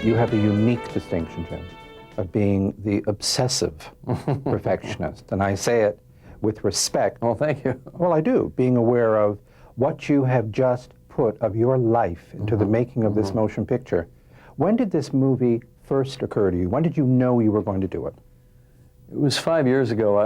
You have the unique distinction, Jim, of being the obsessive perfectionist. And I say it with respect. Oh, thank you. Well, I do, being aware of what you have just put of your life into the making of this motion picture. When did this movie first occur to you? When did you know you were going to do it? It was 5 years ago.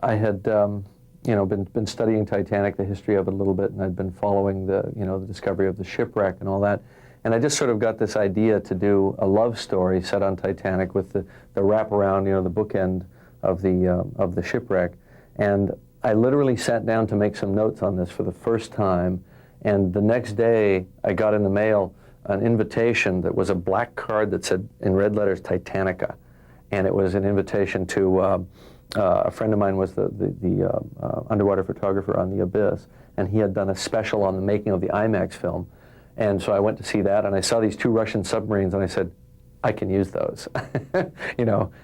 I had been studying Titanic, the history of it a little bit, and I'd been following the the discovery of the shipwreck and all that. And I just sort of got this idea to do a love story set on Titanic with the wraparound, the bookend of the shipwreck. And I literally sat down to make some notes on this for the first time. And the next day, I got in the mail an invitation that was a black card that said in red letters Titanica. And it was an invitation to a friend of mine was the underwater photographer on The Abyss, and he had done a special on the making of the IMAX film. And so I went to see that, and I saw these 2 Russian submarines, and I said, I can use those.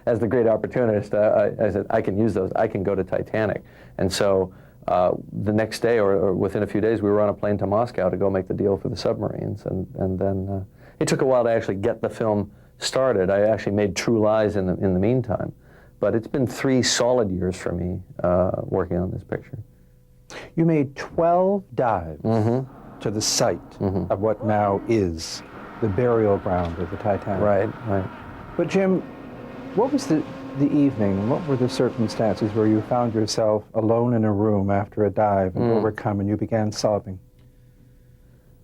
As the great opportunist, I said, I can use those. I can go to Titanic. And so the next day, or within a few days, we were on a plane to Moscow to go make the deal for the submarines. And then it took a while to actually get the film started. I actually made True Lies in the meantime. But it's been 3 solid years for me working on this picture. You made 12 dives to the site of what now is the burial ground of the Titanic. Right. But Jim, what was the evening, what were the circumstances where you found yourself alone in a room after a dive and overcome and you began sobbing?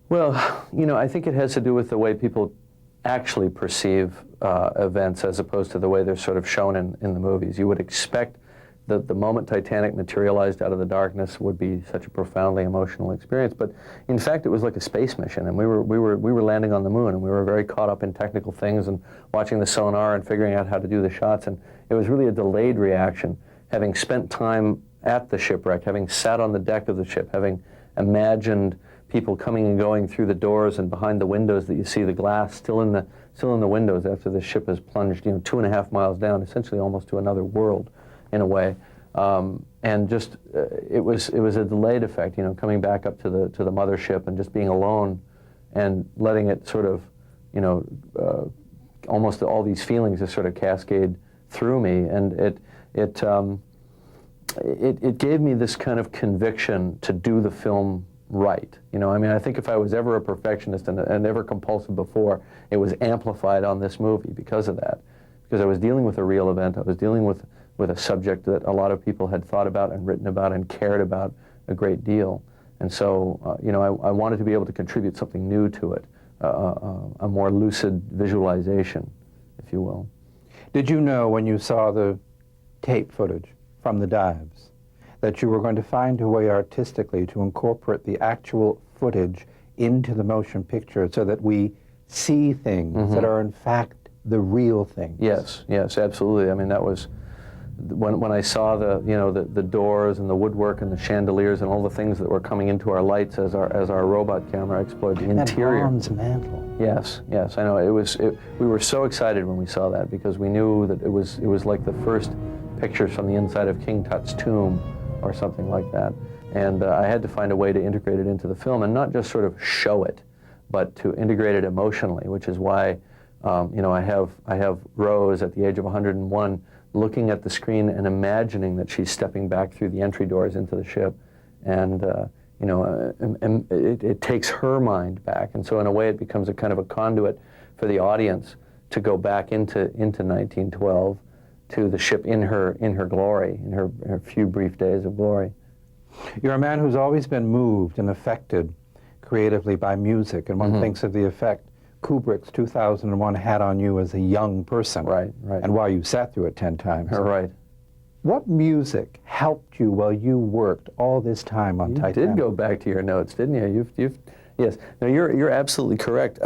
Well, I think it has to do with the way people actually perceive events as opposed to the way they're sort of shown in the movies. You would expect that the moment Titanic materialized out of the darkness would be such a profoundly emotional experience, but in fact it was like a space mission, and we were landing on the moon, and we were very caught up in technical things and watching the sonar and figuring out how to do the shots, and it was really a delayed reaction, having spent time at the shipwreck, having sat on the deck of the ship, having imagined people coming and going through the doors and behind the windows that you see the glass still in the windows after the ship has plunged 2.5 miles down, essentially almost to another world in a way, and just it was a delayed effect, coming back up to the mothership and just being alone and letting it sort of almost all these feelings just sort of cascade through me, and it gave me this kind of conviction to do the film right. I think if I was ever a perfectionist and ever compulsive before, it was amplified on this movie because of that. Because I was dealing with a real event, I was dealing with a subject that a lot of people had thought about and written about and cared about a great deal. And so, I wanted to be able to contribute something new to it, a more lucid visualization, if you will. Did you know when you saw the tape footage from the dives that you were going to find a way artistically to incorporate the actual footage into the motion picture so that we see things that are in fact the real things? Yes, absolutely. That was when I saw the doors and the woodwork and the chandeliers and all the things that were coming into our lights as our robot camera explored the interior. That bronze mantle. Yes, I know. We were so excited when we saw that because we knew that it was like the first pictures from the inside of King Tut's tomb or something like that. And I had to find a way to integrate it into the film and not just sort of show it, but to integrate it emotionally, which is why I have Rose at the age of 101 looking at the screen and imagining that she's stepping back through the entry doors into the ship, and it takes her mind back, and so in a way it becomes a kind of a conduit for the audience to go back into 1912 to the ship in her glory, in her few brief days of glory. You're a man who's always been moved and affected creatively by music, and one thinks of the effect Kubrick's 2001 had on you as a young person. Right. And while you sat through it 10 times. Right. What music helped you while you worked all this time on Titanic? You did go back to your notes, didn't you? Yes. No, you're absolutely correct.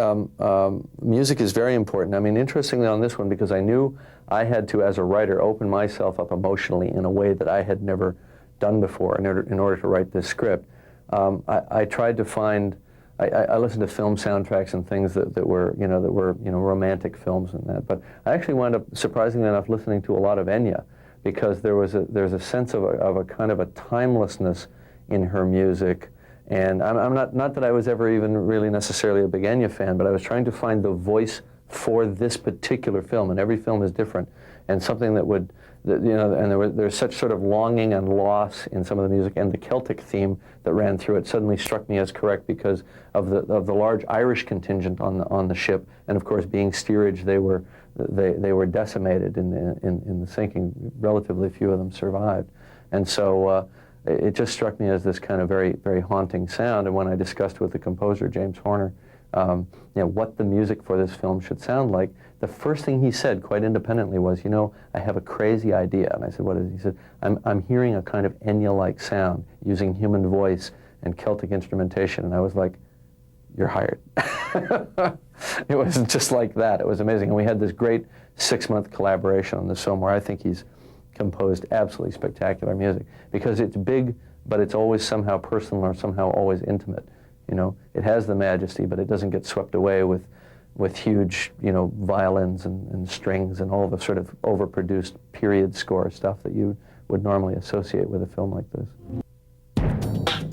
Music is very important. Interestingly on this one, because I knew I had to, as a writer, open myself up emotionally in a way that I had never done before in order to write this script. I tried to find. I listened to film soundtracks and things that were romantic films and that, but I actually wound up, surprisingly enough, listening to a lot of Enya, because there's a sense of a kind of a timelessness in her music, and I'm not that I was ever even really necessarily a big Enya fan, but I was trying to find the voice for this particular film, and every film is different, and something that would, and there's such sort of longing and loss in some of the music, and the Celtic theme that ran through it suddenly struck me as correct because of the large Irish contingent on the ship, and of course being steerage, they were decimated in the sinking. Relatively few of them survived, and so it just struck me as this kind of very, very haunting sound. And when I discussed with the composer James Horner, what the music for this film should sound like, the first thing he said, quite independently, was, I have a crazy idea. And I said, what is it? He said, I'm hearing a kind of Enya-like sound using human voice and Celtic instrumentation. And I was like, you're hired. It was just like that. It was amazing. And we had this great 6-month collaboration on this film where I think he's composed absolutely spectacular music, because it's big, but it's always somehow personal or somehow always intimate. It has the majesty, but it doesn't get swept away with huge, violins and strings and all the sort of overproduced period score stuff that you would normally associate with a film like this.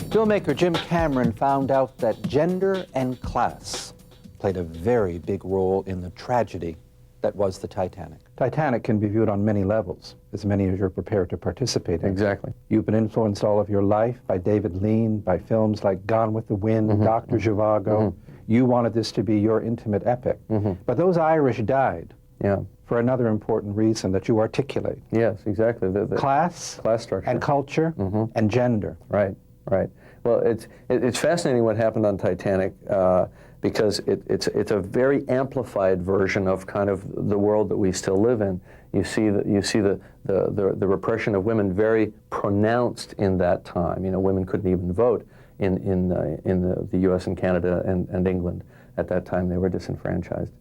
Filmmaker Jim Cameron found out that gender and class played a very big role in the tragedy that was the Titanic. Titanic can be viewed on many levels, as many as you're prepared to participate in. Exactly. You've been influenced all of your life by David Lean, by films like Gone with the Wind, Dr. Zhivago. You wanted this to be your intimate epic. But those Irish died for another important reason that you articulate. Yes, exactly. The class structure. And culture and gender. Right, right. Well, it's fascinating what happened on Titanic, because it's a very amplified version of kind of the world that we still live in. You see the repression of women very pronounced in that time. Women couldn't even vote in the U.S. and Canada and England at that time. They were disenfranchised,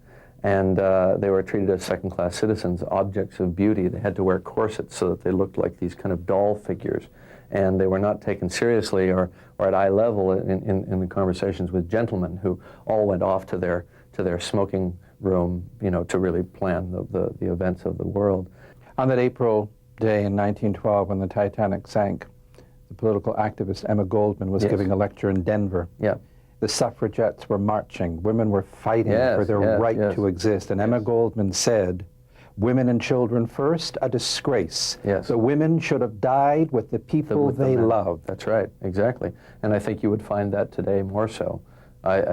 and they were treated as second-class citizens, objects of beauty. They had to wear corsets so that they looked like these kind of doll figures, and they were not taken seriously or at eye level in the conversations with gentlemen who all went off to their smoking room, to really plan the events of the world. On that April day in 1912, when the Titanic sank, the political activist Emma Goldman was giving a lecture in Denver. Yeah. The suffragettes were marching. Women were fighting for their right to exist. And Emma Goldman said, "Women and children first, a disgrace. The women should have died with the people they loved." That's right, exactly. And I think you would find that today more so. But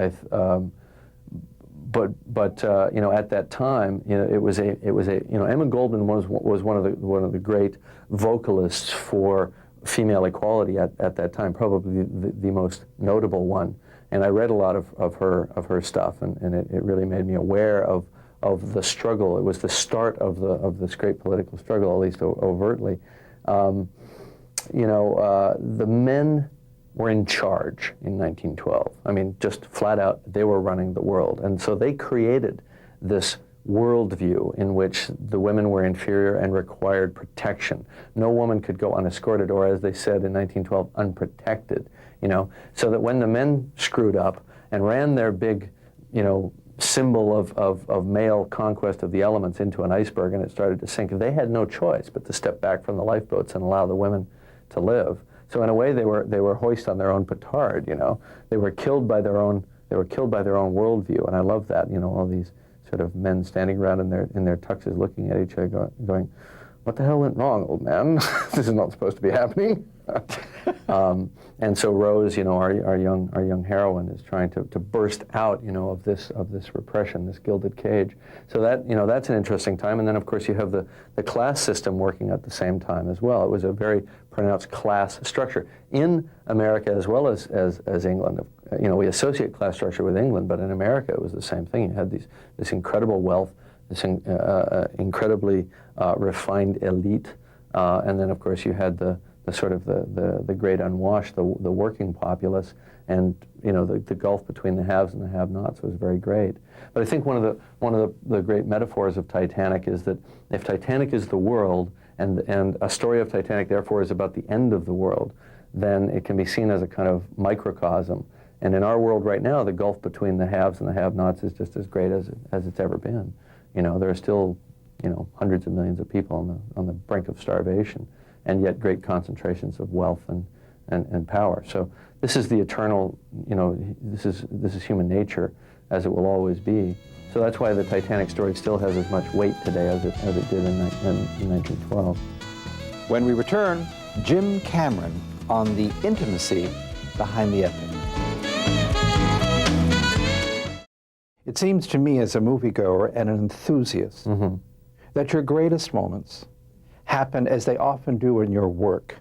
at that time, it was Emma Goldman was one of the great vocalists for female equality at that time, probably the most notable one. And I read a lot of her stuff, and it really made me aware of the struggle. It was the start of this great political struggle, at least overtly. The men were in charge in 1912. I mean, just flat out, they were running the world. And so they created this worldview in which the women were inferior and required protection. No woman could go unescorted, or as they said in 1912, unprotected, so that when the men screwed up and ran their big, symbol of male conquest of the elements into an iceberg and it started to sink, they had no choice but to step back from the lifeboats and allow the women to live. So in a way, they were hoist on their own petard. They were killed by their own worldview, and I love that. All these sort of men standing around in their tuxes, looking at each other, going, "What the hell went wrong, old man? This is not supposed to be happening." And so Rose, our young heroine, is trying to burst out, of this repression, this gilded cage. So that that's an interesting time. And then of course you have the class system working at the same time as well. It was a very pronounced class structure in America as well as England. We associate class structure with England, but in America it was the same thing. You had this incredible wealth, this incredibly refined elite, and then of course you had the great unwashed, the working populace, and the gulf between the haves and the have-nots was very great. But I think one of the great metaphors of Titanic is that if Titanic is the world, and a story of Titanic therefore is about the end of the world, then it can be seen as a kind of microcosm. And in our world right now, the gulf between the haves and the have-nots is just as great as it's ever been. There are still hundreds of millions of people on the brink of starvation, and yet great concentrations of wealth and power. So this is the eternal, this is human nature as it will always be. So that's why the Titanic story still has as much weight today as it did in 1912. When we return, Jim Cameron on the intimacy behind the epic. It seems to me as a moviegoer and an enthusiast that your greatest moments happen as they often do in your work,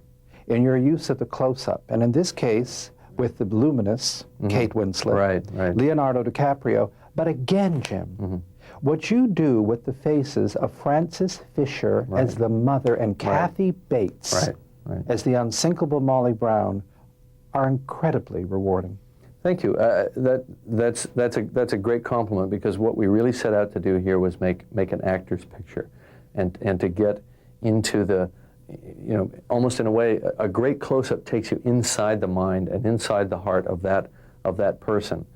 in your use of the close-up, and in this case, with the luminous Kate Winslet, right. Leonardo DiCaprio, but again, Jim, what you do with the faces of Frances Fisher as the mother and Kathy Bates as the unsinkable Molly Brown are incredibly rewarding. Thank you. That's a great compliment, because what we really set out to do here was make an actor's picture, and to get into the, almost in a way, a great close-up takes you inside the mind and inside the heart of that person.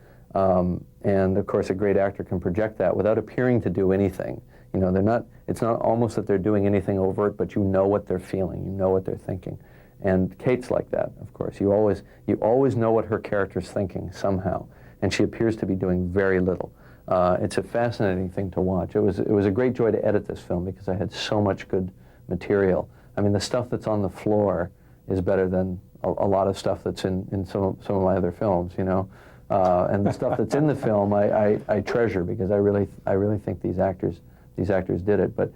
And of course, a great actor can project that without appearing to do anything. It's not almost that they're doing anything overt, but you know what they're feeling, you know what they're thinking. And Kate's like that, of course. You always know what her character's thinking somehow, and she appears to be doing very little. It's a fascinating thing to watch. It was a great joy to edit this film, because I had so much good material. I mean, the stuff that's on the floor is better than a lot of stuff that's in some of my other films, and the stuff that's in the film I treasure, because I really think these actors did it. But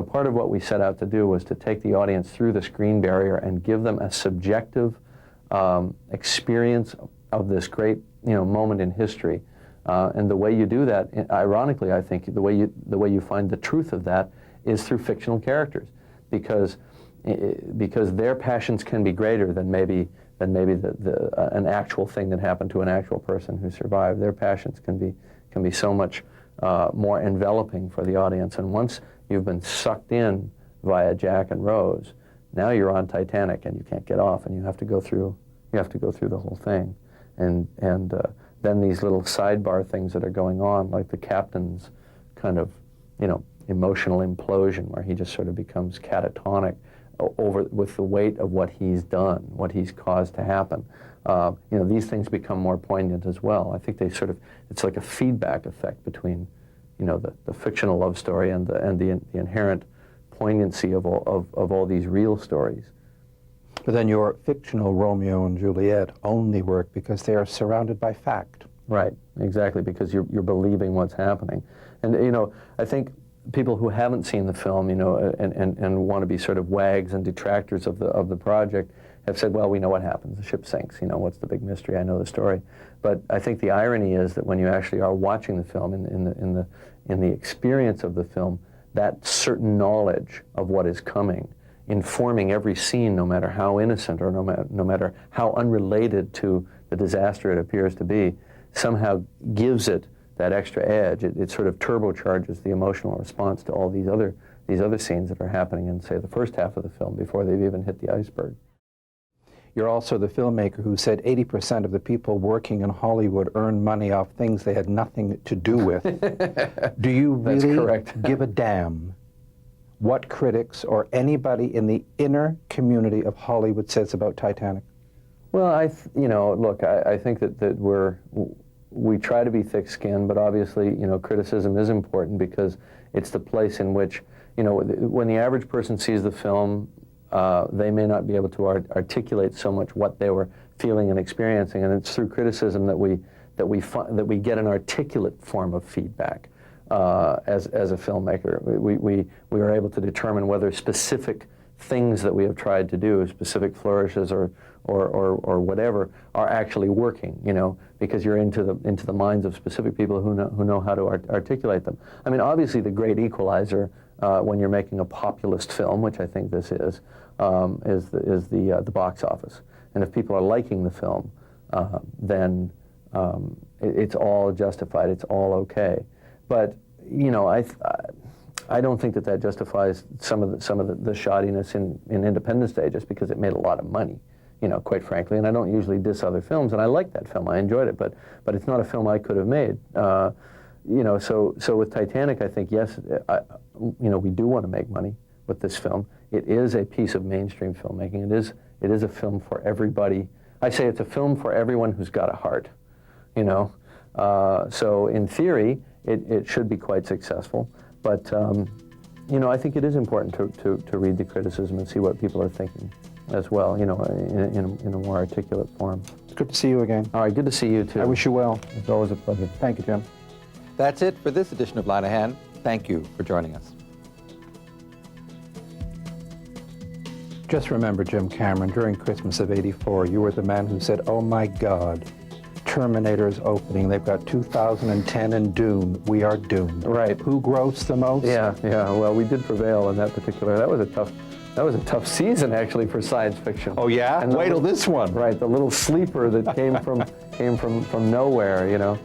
part of what we set out to do was to take the audience through the screen barrier and give them a subjective experience of this great moment in history. And the way you do that, ironically, I think the way you find the truth of that is through fictional characters, because their passions can be greater than maybe an actual thing that happened to an actual person who survived. Their passions can be so much more enveloping for the audience. And once you've been sucked in via Jack and Rose, now you're on Titanic and you can't get off, and you have to go through the whole thing. And then these little sidebar things that are going on, like the captain's kind of emotional implosion, where he just sort of becomes catatonic with the weight of what he's done, what he's caused to happen. These things become more poignant as well. I think it's like a feedback effect between, the fictional love story and the inherent poignancy of all these real stories. But then your fictional Romeo and Juliet only work because they are surrounded by fact. Right, exactly, because you're believing what's happening. And, I think people who haven't seen the film, and want to be sort of wags and detractors of the project have said, well, we know what happens. The ship sinks. What's the big mystery? I know the story. But I think the irony is that when you actually are watching the film, in the experience of the film, that certain knowledge of what is coming, informing every scene, no matter how innocent or no matter how unrelated to the disaster it appears to be, somehow gives it that extra edge. It sort of turbocharges the emotional response to all these other scenes that are happening in, say, the first half of the film before they've even hit the iceberg. You're also the filmmaker who said 80% of the people working in Hollywood earn money off things they had nothing to do with. Do you really give a damn what critics or anybody in the inner community of Hollywood says about Titanic? Well, look, I think that we try to be thick-skinned, but obviously, criticism is important, because it's the place in which, when the average person sees the film, they may not be able to articulate so much what they were feeling and experiencing, and it's through criticism that we get an articulate form of feedback as a filmmaker. We are able to determine whether specific things that we have tried to do, specific flourishes or whatever, are actually working, because you're into the minds of specific people who know how to articulate them. I mean, obviously the great equalizer when you're making a populist film, which I think this is the box office. And if people are liking the film, then it's all justified. It's all okay. But I don't think that justifies some of the shoddiness in Independence Day, just because it made a lot of money, quite frankly. And I don't usually diss other films, and I like that film. I enjoyed it, but it's not a film I could have made. So with Titanic, I think, yes, we do want to make money with this film. It is a piece of mainstream filmmaking. It is a film for everybody. I say it's a film for everyone who's got a heart, So in theory, it should be quite successful. But you know, I think it is important to read the criticism and see what people are thinking as well, you know, in a more articulate form. It's good to see you again. All right, good to see you too. I wish you well. It's always a pleasure. Thank you, Jim. That's it for this edition of Linehan. Thank you for joining us. Just remember, Jim Cameron, during Christmas of '84, you were the man who said, "Oh my God, Terminator's opening. They've got 2010 and Dune. We are doomed." Right. Who grossed the most? Yeah. Well, we did prevail in that particular. That was a tough season actually for science fiction. Oh yeah. And wait till this one. Right. The little sleeper that came from nowhere. You know.